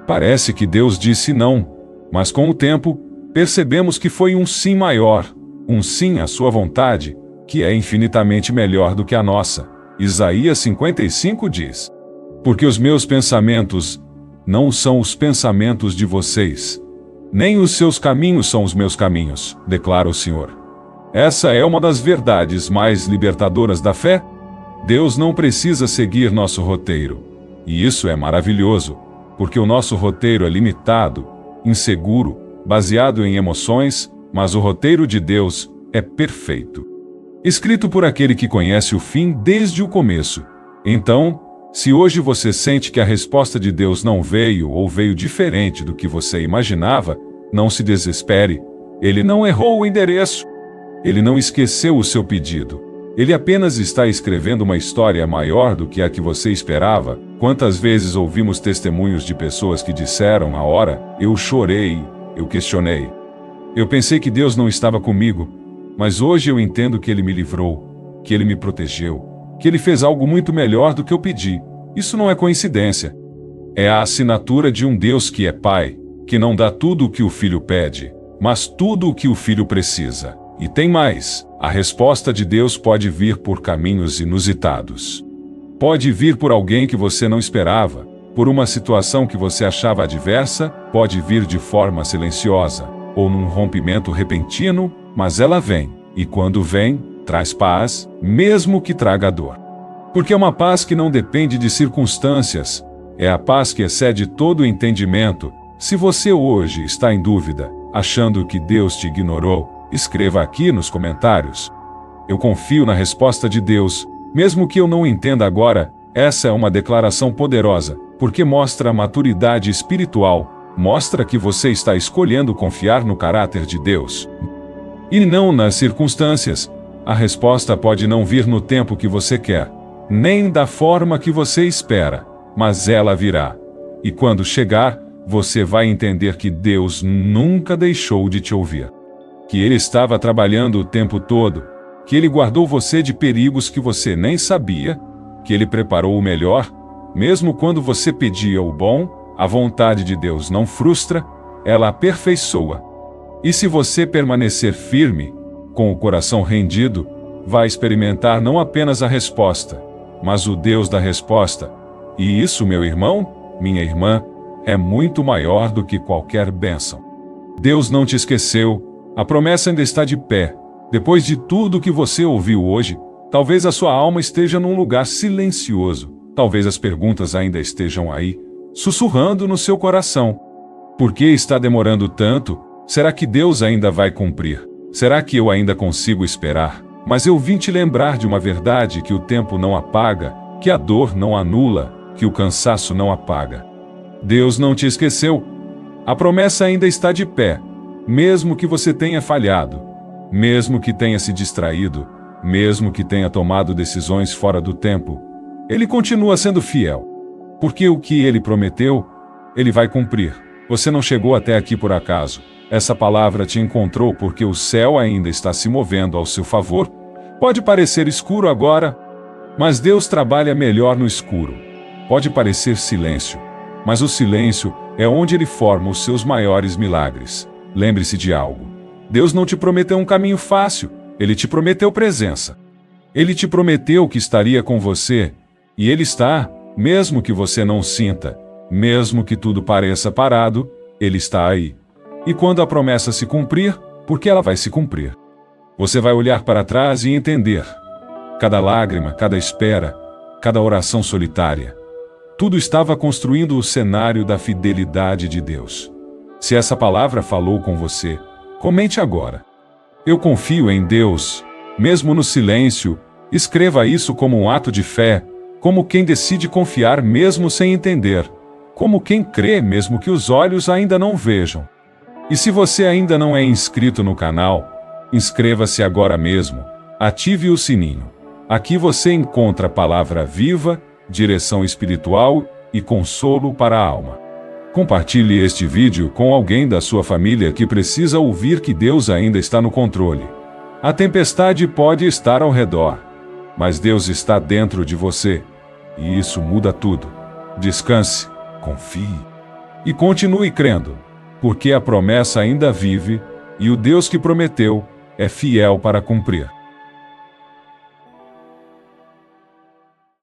parece que Deus disse não, mas com o tempo, percebemos que foi um sim maior, um sim à sua vontade, que é infinitamente melhor do que a nossa. Isaías 55 diz: porque os meus pensamentos não são os pensamentos de vocês, nem os seus caminhos são os meus caminhos, declara o Senhor. Essa é uma das verdades mais libertadoras da fé. Deus não precisa seguir nosso roteiro. E isso é maravilhoso, porque o nosso roteiro é limitado, inseguro, baseado em emoções, mas o roteiro de Deus é perfeito. Escrito por aquele que conhece o fim desde o começo. Então, se hoje você sente que a resposta de Deus não veio ou veio diferente do que você imaginava, não se desespere. Ele não errou o endereço. Ele não esqueceu o seu pedido. Ele apenas está escrevendo uma história maior do que a que você esperava. Quantas vezes ouvimos testemunhos de pessoas que disseram: "A hora, eu chorei, eu questionei. Eu pensei que Deus não estava comigo, mas hoje eu entendo que Ele me livrou, que Ele me protegeu, que Ele fez algo muito melhor do que eu pedi." Isso não é coincidência. É a assinatura de um Deus que é Pai, que não dá tudo o que o Filho pede, mas tudo o que o Filho precisa. E tem mais: a resposta de Deus pode vir por caminhos inusitados. Pode vir por alguém que você não esperava, por uma situação que você achava adversa, pode vir de forma silenciosa, ou num rompimento repentino, mas ela vem, e quando vem, traz paz, mesmo que traga dor. Porque é uma paz que não depende de circunstâncias, é a paz que excede todo o entendimento. Se você hoje está em dúvida, achando que Deus te ignorou, escreva aqui nos comentários: "Eu confio na resposta de Deus, mesmo que eu não entenda agora." Essa é uma declaração poderosa, porque mostra a maturidade espiritual, mostra que você está escolhendo confiar no caráter de Deus e não nas circunstâncias. A resposta pode não vir no tempo que você quer, nem da forma que você espera, mas ela virá. E quando chegar, você vai entender que Deus nunca deixou de te ouvir, que Ele estava trabalhando o tempo todo, que Ele guardou você de perigos que você nem sabia, que Ele preparou o melhor, mesmo quando você pedia o bom. A vontade de Deus não frustra, ela aperfeiçoa. E se você permanecer firme, com o coração rendido, vai experimentar não apenas a resposta, mas o Deus da resposta. E isso, meu irmão, minha irmã, é muito maior do que qualquer bênção. Deus não te esqueceu, a promessa ainda está de pé. Depois de tudo que você ouviu hoje, talvez a sua alma esteja num lugar silencioso, talvez as perguntas ainda estejam aí, sussurrando no seu coração. Por que está demorando tanto? Será que Deus ainda vai cumprir? Será que eu ainda consigo esperar? Mas eu vim te lembrar de uma verdade: que o tempo não apaga, que a dor não anula, que o cansaço não apaga. Deus não te esqueceu. A promessa ainda está de pé, mesmo que você tenha falhado, mesmo que tenha se distraído, mesmo que tenha tomado decisões fora do tempo. Ele continua sendo fiel, porque o que Ele prometeu, Ele vai cumprir. Você não chegou até aqui por acaso. Essa palavra te encontrou porque o céu ainda está se movendo ao seu favor. Pode parecer escuro agora, mas Deus trabalha melhor no escuro. Pode parecer silêncio, mas o silêncio é onde Ele forma os seus maiores milagres. Lembre-se de algo: Deus não te prometeu um caminho fácil, Ele te prometeu presença. Ele te prometeu que estaria com você, e Ele está, mesmo que você não sinta, mesmo que tudo pareça parado, Ele está aí. E quando a promessa se cumprir, porque ela vai se cumprir, você vai olhar para trás e entender: cada lágrima, cada espera, cada oração solitária, tudo estava construindo o cenário da fidelidade de Deus. Se essa palavra falou com você, comente agora: "Eu confio em Deus, mesmo no silêncio." Escreva isso como um ato de fé, como quem decide confiar mesmo sem entender, como quem crê mesmo que os olhos ainda não vejam. E se você ainda não é inscrito no canal, inscreva-se agora mesmo, ative o sininho. Aqui você encontra palavra viva, direção espiritual e consolo para a alma. Compartilhe este vídeo com alguém da sua família que precisa ouvir que Deus ainda está no controle. A tempestade pode estar ao redor, mas Deus está dentro de você, e isso muda tudo. Descanse, confie e continue crendo, porque a promessa ainda vive, e o Deus que prometeu é fiel para cumprir.